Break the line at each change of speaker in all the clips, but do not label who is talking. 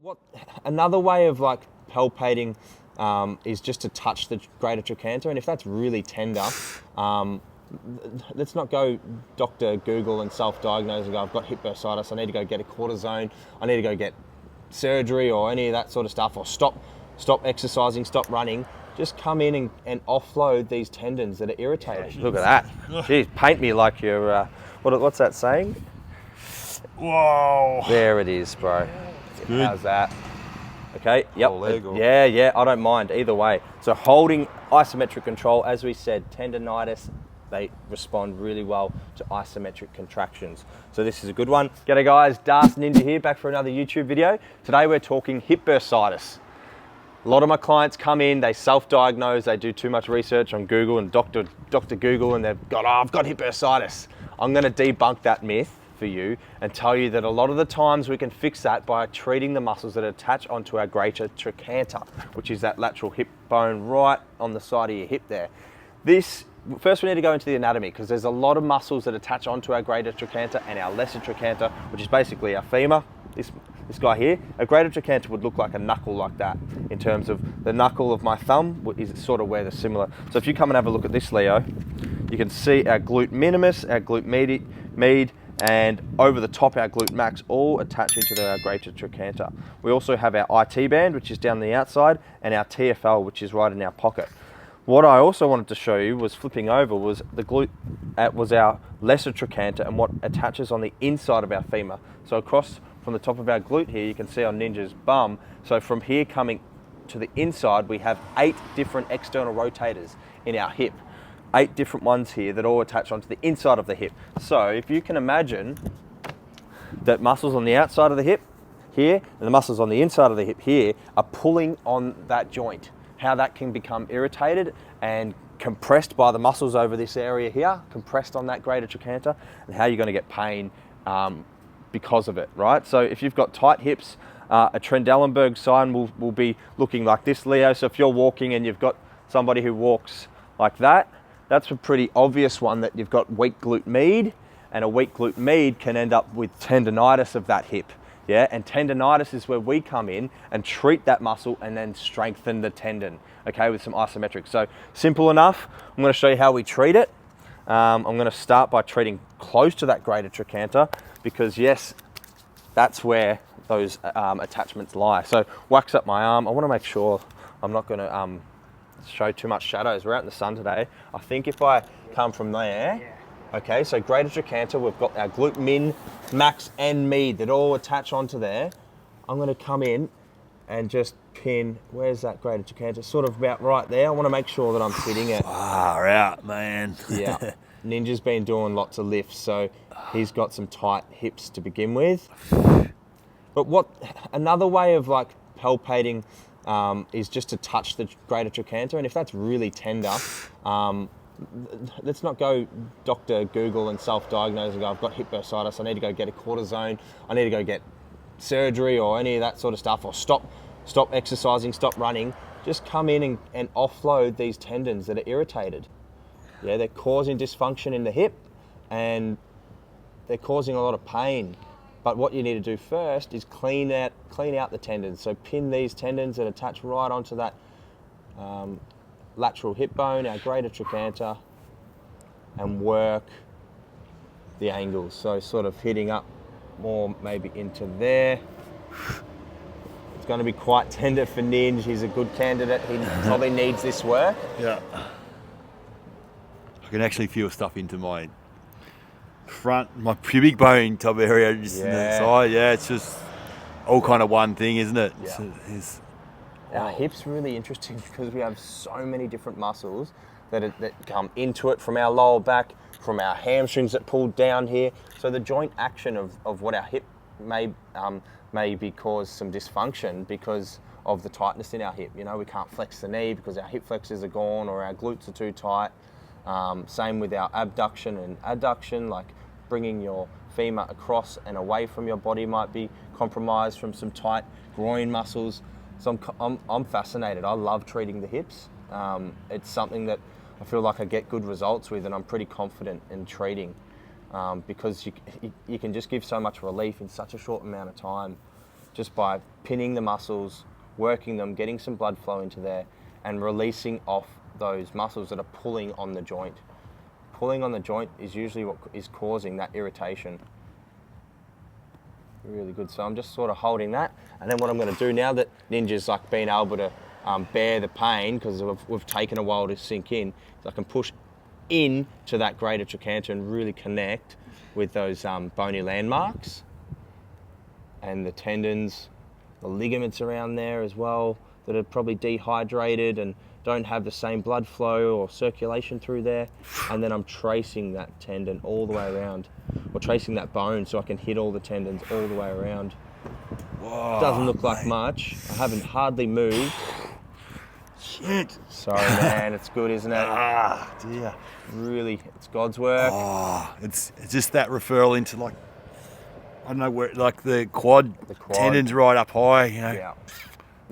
What another way of like palpating is just to touch the greater trochanter, and if that's really tender, let's not go Dr. Google and self-diagnose and go, I've got hip bursitis, I need to go get a cortisone, I need to go get surgery or any of that sort of stuff, or stop exercising, stop running. Just come in and offload these tendons that are irritated.
Look at that. Jeez, paint me like you're, what's that saying?
Whoa.
There it is, bro.
Good.
How's that? Okay, yep.
Leg or...
Yeah, I don't mind either way. So holding isometric control, as we said, tendonitis, they respond really well to isometric contractions. So this is a good one. G'day guys, Darcy Ninja here, back for another YouTube video. Today we're talking hip bursitis. A lot of my clients come in, they self-diagnose, they do too much research on Google and Dr. Google, and they've got, I've got hip bursitis. I'm gonna debunk that myth for you and tell you that a lot of the times we can fix that by treating the muscles that attach onto our greater trochanter, which is that lateral hip bone right on the side of your hip there. First we need to go into the anatomy, because there's a lot of muscles that attach onto our greater trochanter and our lesser trochanter, which is basically our femur. This guy here, a greater trochanter would look like a knuckle like that, in terms of the knuckle of my thumb is sort of where they're similar. So if you come and have a look at this, Leo, you can see our glute minimus, our glute med, and over the top our glute max all attach into our greater trochanter. We also have our IT band, which is down the outside, and our TFL, which is right in our pocket. What I also wanted to show you was flipping over was the glute, was our lesser trochanter and what attaches on the inside of our femur. So across from the top of our glute here, you can see on Ninja's bum. So from here coming to the inside, we have 8 different external rotators in our hip. 8 different ones here that all attach onto the inside of the hip. So if you can imagine that muscles on the outside of the hip here and the muscles on the inside of the hip here are pulling on that joint, how that can become irritated and compressed by the muscles over this area here, compressed on that greater trochanter, and how you're going to get pain because of it, right? So if you've got tight hips, a Trendelenburg sign will be looking like this, Leo. So if you're walking and you've got somebody who walks like that, that's a pretty obvious one that you've got weak glute med, and a weak glute med can end up with tendonitis of that hip. Yeah, and tendonitis is where we come in and treat that muscle and then strengthen the tendon, okay, with some isometric. So simple enough. I'm going to show you how we treat it. I'm going to start by treating close to that greater trochanter, because yes, that's where those attachments lie. So wax up my arm. I want to make sure I'm not going to show too much shadows. We're out in the sun today. I think if I come from there, okay, so greater trochanter, we've got our glute min, max and med that all attach onto there. I'm going to come in and just pin, where's that greater trochanter? Sort of about right there. I want to make sure that I'm hitting it.
Far out, man.
Yeah. Ninja's been doing lots of lifts, so he's got some tight hips to begin with. But another way of like palpating is just to touch the greater trochanter, and if that's really tender, let's not go Dr. Google and self-diagnose and go, I've got hip bursitis, I need to go get a cortisone, I need to go get surgery or any of that sort of stuff, or stop exercising, stop running. Just come in and offload these tendons that are irritated. Yeah, they're causing dysfunction in the hip and they're causing a lot of pain. But what you need to do first is clean out the tendons. So pin these tendons that attach right onto that lateral hip bone, our greater trochanter, and work the angles. So sort of hitting up more maybe into there. It's going to be quite tender for Ninja. He's a good candidate. He probably needs this work.
Yeah. I can actually feel stuff into my front, my pubic bone type area, just in the side. Yeah, it's just all kind of one thing, isn't it?
Yeah. Our hip's really interesting because we have so many different muscles that come into it, from our lower back, from our hamstrings that pull down here. So the joint action of what our hip may be cause some dysfunction because of the tightness in our hip. You know, we can't flex the knee because our hip flexors are gone or our glutes are too tight. Same with our abduction and adduction, like bringing your femur across and away from your body might be compromised from some tight groin muscles. So I'm fascinated. I love treating the hips. It's something that I feel like I get good results with, and I'm pretty confident in treating because you can just give so much relief in such a short amount of time. just by pinning the muscles, working them, getting some blood flow into there, and releasing off those muscles that are pulling on the joint. Pulling on the joint is usually what is causing that irritation. Really good. So I'm just sort of holding that, and then what I'm going to do now that Ninja's like been able to bear the pain because we've taken a while to sink in, is I can push in to that greater trochanter and really connect with those bony landmarks and the tendons, the ligaments around there as well that are probably dehydrated and don't have the same blood flow or circulation through there. And then I'm tracing that tendon all the way around, or tracing that bone so I can hit all the tendons all the way around.
Whoa,
Doesn't look like much. I haven't hardly moved.
Shit.
Sorry, man. It's good, isn't it?
Ah, dear.
Really, it's God's work.
Oh, it's just that referral into like, I don't know where, like the quad, tendons right up high, you know.
Yeah.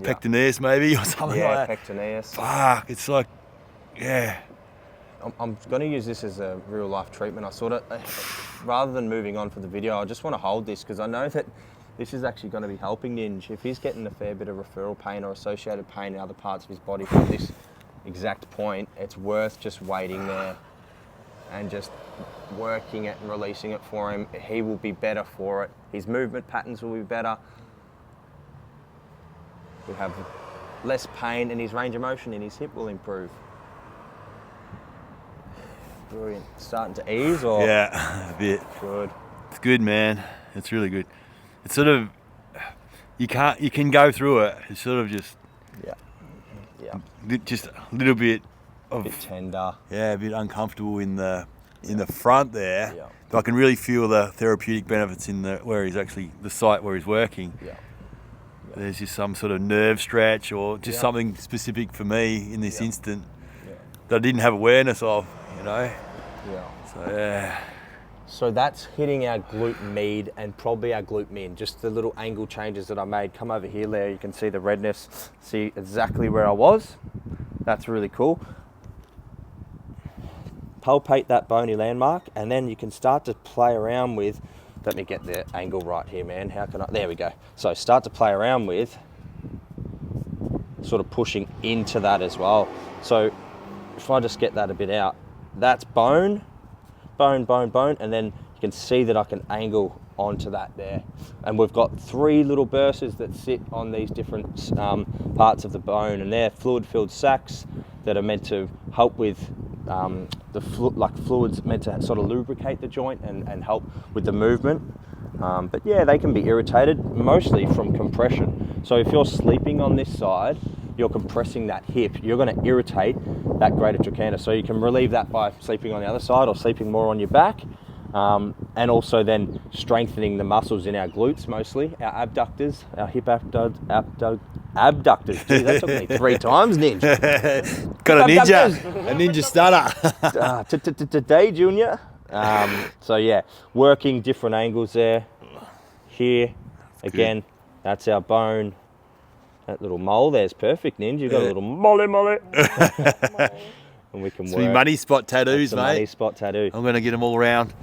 Pectineus maybe or something
Yeah,
like that.
pectineus.
Fuck, it's like, yeah.
I'm going to use this as a real life treatment. I sort of, rather than moving on for the video, I just want to hold this because I know that this is actually going to be helping Ninja. If he's getting a fair bit of referral pain or associated pain in other parts of his body from this exact point, it's worth just waiting there and just working it and releasing it for him. He will be better for it. His movement patterns will be better. He'll have less pain and his range of motion in his hip will improve. Brilliant. Starting to ease or?
Yeah, a bit.
Good.
It's good, man. It's really good. It's sort of, you can go through it. It's sort of just, just a little bit of,
bit tender.
Yeah, a bit uncomfortable in the front there.
Yeah.
But I can really feel the therapeutic benefits in where he's actually, the site where he's working.
Yeah.
There's just some sort of nerve stretch or just something specific for me in this instant that I didn't have awareness of, you know?
Yeah.
So, yeah.
So that's hitting our glute med and probably our glute min, just the little angle changes that I made. Come over here, Leo, you can see the redness, see exactly where I was. That's really cool. Palpate that bony landmark, and then you can start to play around with, let me get the angle right here, man. How can I, there we go. So start to play around with sort of pushing into that as well. So if I just get that a bit out, that's bone, bone, bone, bone, and then you can see that I can angle onto that there. And we've got 3 little burses that sit on these different parts of the bone, and they're fluid-filled sacs that are meant to help with fluids meant to sort of lubricate the joint and help with the movement. But yeah, they can be irritated, mostly from compression. So if you're sleeping on this side, you're compressing that hip, you're going to irritate that greater trochanter. So you can relieve that by sleeping on the other side or sleeping more on your back. And also then strengthening the muscles in our glutes, mostly our abductors, our hip abductors. Gee, that took me 3 times, Ninja.
Got a ninja stutter.
Today, Junior. So yeah, working different angles there. Here, again, that's our bone. That little mole there's perfect, Ninja. You've got a little mole. And we can work.
Some money spot tattoos, mate.
Money spot tattoo.
I'm going to get them all around.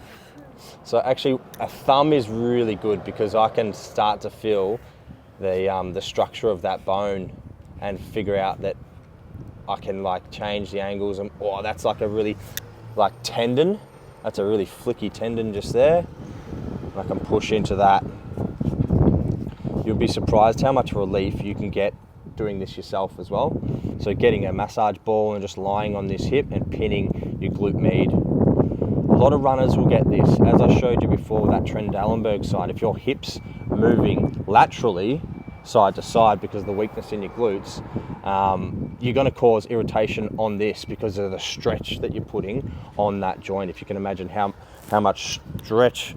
So actually, a thumb is really good because I can start to feel the structure of that bone and figure out that I can like change the angles. And oh, that's like a really like tendon. That's a really flicky tendon just there. And I can push into that. You'll be surprised how much relief you can get doing this yourself as well. So getting a massage ball and just lying on this hip and pinning your glute med. A lot of runners will get this. As I showed you before with that Trendelenburg side, if your hips moving laterally side to side because of the weakness in your glutes, you're going to cause irritation on this because of the stretch that you're putting on that joint. If you can imagine how much stretch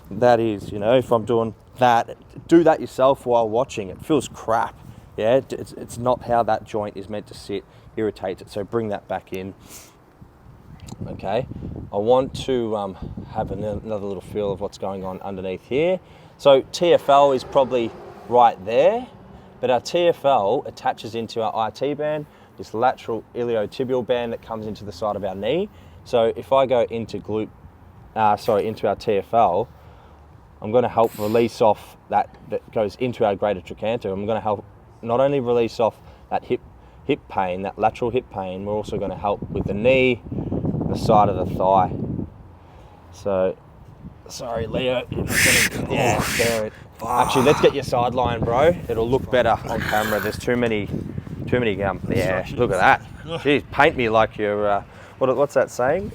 that is, you know, if I'm doing that, do that yourself while watching. It feels crap. Yeah, it's not how that joint is meant to sit. Irritates it. So bring that back in. Okay, I want to have another little feel of what's going on underneath here. So TFL is probably right there, but our TFL attaches into our IT band, this lateral iliotibial band that comes into the side of our knee. So if I go into into our TFL,
I'm going to help release off that goes into our greater trochanter. I'm going to help not only release off that hip pain, that lateral hip pain, we're also going to help with the knee, the side of the thigh. So, sorry, Leo, you're not gonna, yeah, there it. Actually, let's get your sideline, bro. It'll look better on camera. There's too many, yeah, look at that. Jeez, paint me like you're, what's that saying?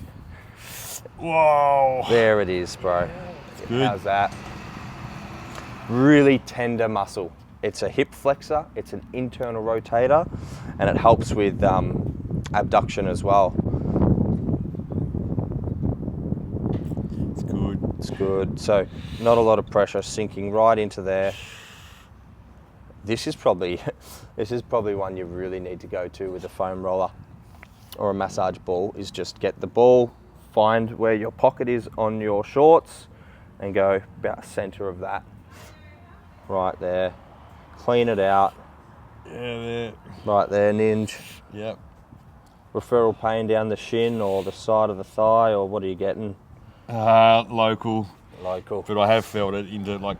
Whoa.
There it is, bro.
Good.
How's that? Really tender muscle. It's a hip flexor, it's an internal rotator, and it helps with abduction as well.
It's good.
It's good. So not a lot of pressure, sinking right into there. This is probably one you really need to go to with a foam roller or a massage ball, is just get the ball, find where your pocket is on your shorts, and go about center of that. Right there. Clean it out.
Yeah, there.
Right there, Ninja.
Yep.
Referral pain down the shin or the side of the thigh, or what are you getting?
Local.
Local.
But I have felt it into like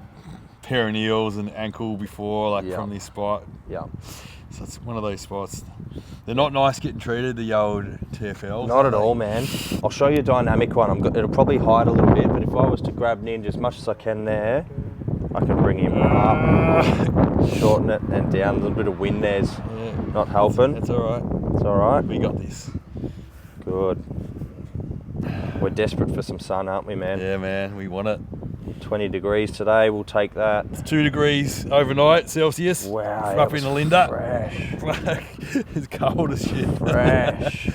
perineals and ankle before, like
Yeah.
from this spot.
Yeah.
So it's one of those spots. They're not nice getting treated, the old TFLs.
Not at all, man. I'll show you a dynamic one. It'll probably hide a little bit, but if I was to grab Ninja as much as I can there, I can bring him up, shorten it, and down. A little bit of wind there's not helping.
That's all right.
It's all right.
We got this.
Good. We're desperate for some sun, aren't we, man?
Yeah, man, we want it.
20 degrees today, we'll take that.
It's 2 degrees overnight Celsius.
Wow.
Up in the Linda.
Fresh.
It's cold as shit.
Fresh.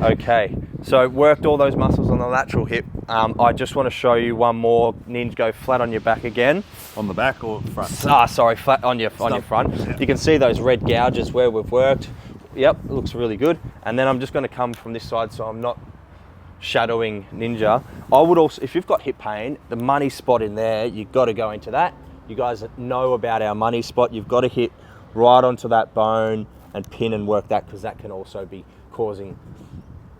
Okay, so worked all those muscles on the lateral hip. I just want to show you one more. Ninja, go flat on your back again.
On the back or front?
Sorry, flat on your front.
Yeah.
You can see those red gouges where we've worked. Yep, it looks really good. And then I'm just going to come from this side so I'm not shadowing Ninja. I would also, if you've got hip pain, the money spot in there, you've got to go into that. You guys know about our money spot. You've got to hit right onto that bone and pin and work that, because that can also be causing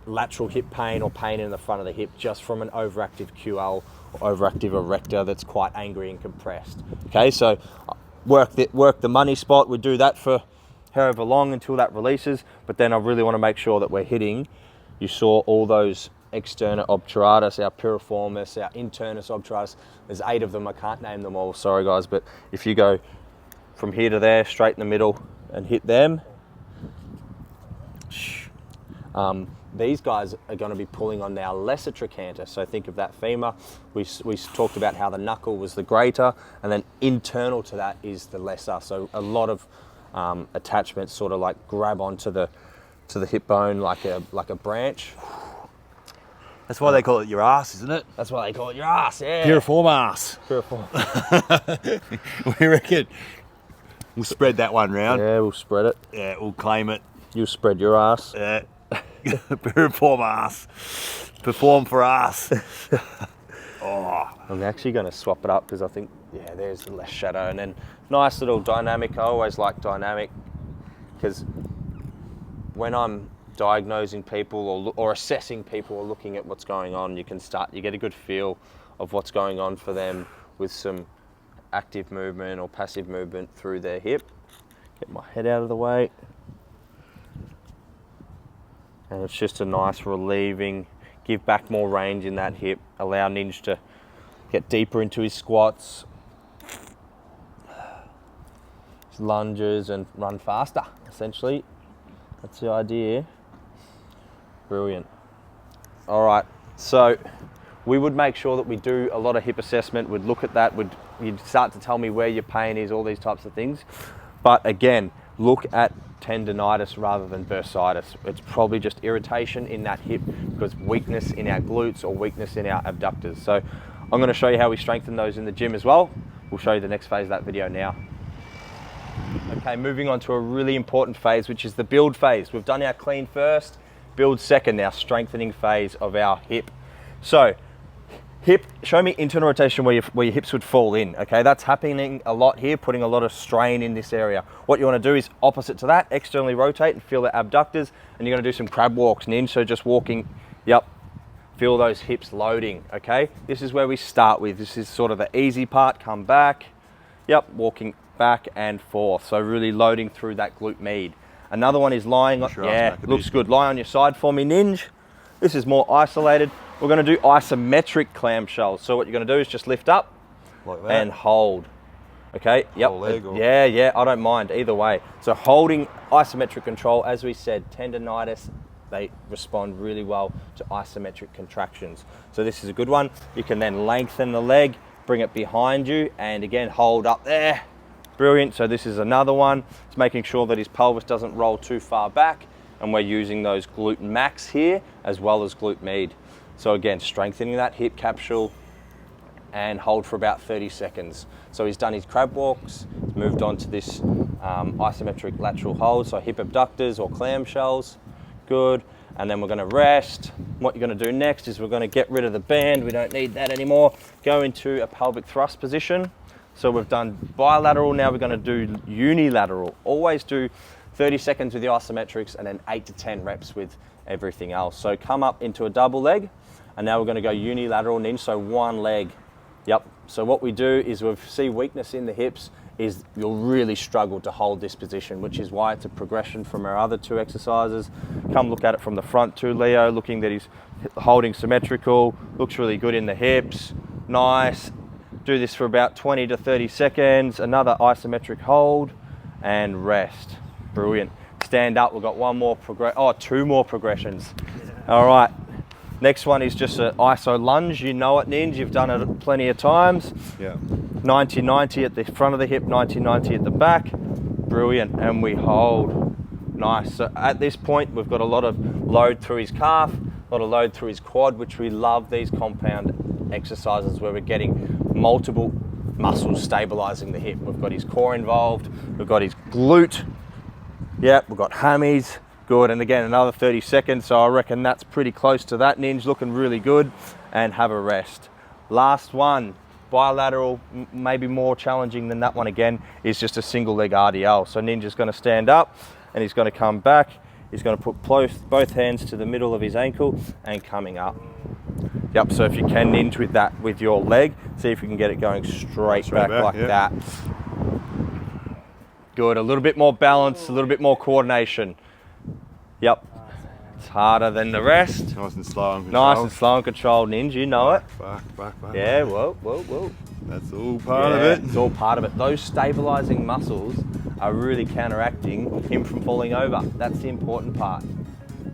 lateral hip pain or pain in the front of the hip just from an overactive QL or overactive erector that's quite angry and compressed. Okay, so work the money spot. We do that for however long until that releases, but then I really want to make sure that we're hitting, you saw all those externa obturatus, our piriformis, our internus obturatus. There's 8 of them. I can't name them all, sorry guys, but if you go from here to there, straight in the middle and hit them, these guys are going to be pulling on our lesser trochanter. So think of that femur. We talked about how the knuckle was the greater, and then internal to that is the lesser. So a lot of attachments sort of like grab onto the hip bone like a branch.
That's why they call it your ass, isn't it?
That's why they call it your ass, yeah.
Piriform ass.
Piriform.
We reckon we'll spread that one round.
Yeah, we'll spread it.
Yeah, we'll claim it.
You spread your ass.
Yeah. Piriform ass. Perform for us. Oh.
I'm actually going to swap it up because I think, yeah, there's the less shadow. And then nice little dynamic. I always like dynamic because when I'm diagnosing people or assessing people or looking at what's going on, you get a good feel of what's going on for them with some active movement or passive movement through their hip. Get my head out of the way. And it's just a nice relieving, give back more range in that hip, allow Ninja to get deeper into his squats, his lunges, and run faster, essentially. That's the idea. Brilliant. All right, so we would make sure that we do a lot of hip assessment. We'd look at that. You'd start to tell me where your pain is, all these types of things. But again, look at tendonitis rather than bursitis. It's probably just irritation in that hip because weakness in our glutes or weakness in our abductors. So I'm going to show you how we strengthen those in the gym as well. We'll show you the next phase of that video now. Okay, moving on to a really important phase, which is the build phase. We've done our clean first, build second, now strengthening phase of our hip. So hip, show me internal rotation where your hips would fall in, okay? That's happening a lot here, putting a lot of strain in this area. What you wanna do is opposite to that, externally rotate and feel the abductors, and you're gonna do some crab walks, Ninja, so just walking, yep, Feel those hips loading, okay? This is where we start with. This is sort of the easy part. Come back. Yep, walking back and forth. So really loading through that glute med. Another one is lying on, yeah, looks good. Lie on your side for me, Ninja. This is more isolated. We're gonna do isometric clamshells. So what you're gonna do is just lift up
Like that.
and hold. Okay, yep.
Whole leg or...
Yeah, I don't mind either way. So holding isometric control, as we said, tendonitis, they respond really well to isometric contractions. So this is a good one. You can then lengthen the leg, bring it behind you, and again, hold up there. Brilliant. So this is another one. It's making sure that his pelvis doesn't roll too far back, and we're using those glute max here, as well as glute med. So again, strengthening that hip capsule, and hold for about 30 seconds. So he's done his crab walks, he's moved on to this isometric lateral hold, so hip abductors or clamshells. Good. And then we're going to rest. What you're going to do next is we're going to get rid of the band. We don't need that anymore. Go into a pelvic thrust position. So we've done bilateral, now we're going to do unilateral. Always do 30 seconds with the isometrics and then 8 to 10 reps with everything else. So come up into a double leg, and now we're going to go unilateral Ninja, so one leg. Yep. So what we do is we see weakness in the hips, is you'll really struggle to hold this position, which is why it's a progression from our other two exercises. Come look at it from the front too, Leo, looking that he's holding symmetrical, looks really good in the hips, nice. Do this for about 20 to 30 seconds, another isometric hold, and rest. Brilliant. Stand up, we've got two more progressions. All right. Next one is just an iso lunge. You know it, Ninja, you've done it plenty of times.
Yeah.
90-90 at the front of the hip, 90-90 at the back. Brilliant, and we hold. Nice. So at this point, we've got a lot of load through his calf, a lot of load through his quad, which we love these compound exercises where we're getting multiple muscles stabilizing the hip. We've got his core involved, we've got his glute, yep, we've got hammies, good, and again, another 30 seconds, so I reckon that's pretty close to that, Ninja, looking really good, and have a rest. Last one, bilateral, maybe more challenging than that one again, is just a single leg RDL. So Ninja's gonna stand up, and he's gonna come back, he's gonna put both hands to the middle of his ankle, and coming up. Yep, so if you can Ninja with that, with your leg, see if you can get it going straight back like that. Good, a little bit more balance, a little bit more coordination. Yep, it's harder than the rest.
Nice and slow and controlled.
Nice and slow and controlled, Ninja, you know it.
Back.
Yeah, whoa.
That's all part of it.
It's all part of it. Those stabilizing muscles are really counteracting him from falling over. That's the important part.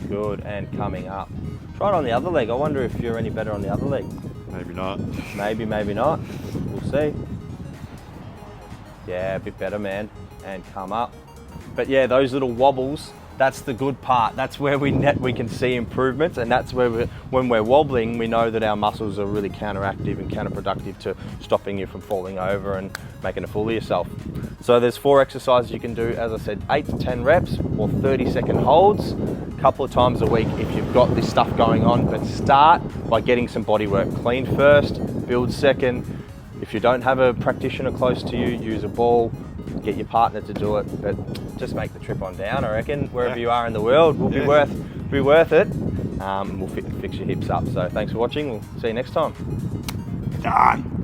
Good, and coming up. Try it on the other leg. I wonder if you're any better on the other leg.
Maybe not.
Maybe not. We'll see. Yeah, a bit better, man. And come up. But yeah, those little wobbles, that's the good part. That's where we can see improvements, and that's where when we're wobbling, we know that our muscles are really counteractive and counterproductive to stopping you from falling over and making a fool of yourself. So there's 4 exercises you can do, as I said, 8 to 10 reps or 30-second holds, a couple of times a week if you've got this stuff going on. But start by getting some body work. Clean first, build second. If you don't have a practitioner close to you, use a ball, get your partner to do it, but just make the trip on down, I reckon. Wherever you are in the world will be worth it. We'll fix your hips up. So thanks for watching. We'll see you next time.
Done.